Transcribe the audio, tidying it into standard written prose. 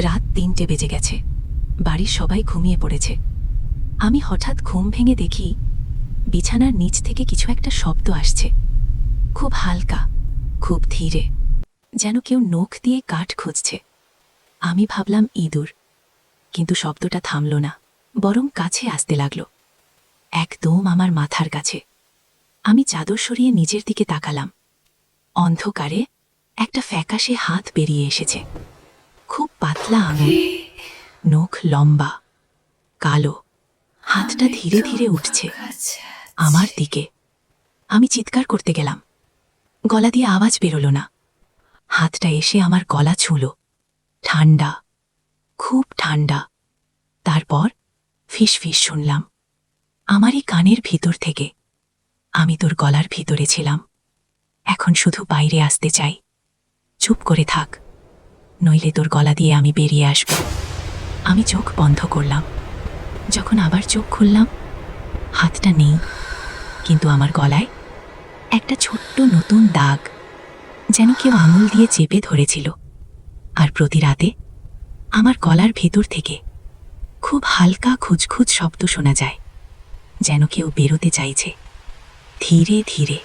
রাত ৩টে বেজে গেছে। বাড়ির সবাই ঘুমিয়ে পড়েছে। আমি হঠাৎ ঘুম ভেঙে দেখি বিছানার নিচ থেকে কিছু একটা শব্দ আসছে, খুব হালকা, খুব ধীরে, যেন কেউ নখ দিয়ে কাঠ খুঁজছে। আমি ভাবলাম ইঁদুর, কিন্তু শব্দটা থামল না, বরং কাছে আসতে লাগল, একদম আমার মাথার কাছে। আমি চাদর সরিয়ে নিজের দিকে তাকালাম। অন্ধকারে একটা ফ্যাকাশে হাত বেরিয়ে এসেছে, খুব পাতলা আঙুল, নখ লম্বা, কালো। হাতটা ধীরে ধীরে উঠছে আমার দিকে। আমি চিৎকার করতে গেলাম, গলা দিয়ে আওয়াজ বেরোল না। হাতটা এসে আমার গলা ছুঁল, ঠান্ডা, খুব ঠান্ডা। তারপর ফিস ফিস শুনলাম আমারই কানের ভিতর থেকে, আমি তোর গলার ভিতরে ছিলাম, এখন শুধু বাইরে আসতে চাই, চুপ করে থাক, নইলে তোর গলা দিয়ে আমি বেরিয়ে আসব। আমি চোখ বন্ধ করলাম। যখন আবার চোখ খুললাম, হাতটা নেই, কিন্তু আমার গলায় একটা ছোট্ট নতুন দাগ, যেন কেউ আঙুল দিয়ে চেপে ধরেছিল। আর প্রতি রাতে আমার গলার ভেতর থেকে খুব হালকা খুঁজখুঁজ শব্দ শোনা যায়, যেন কেউ বেরোতে চাইছে, ধীরে ধীরে।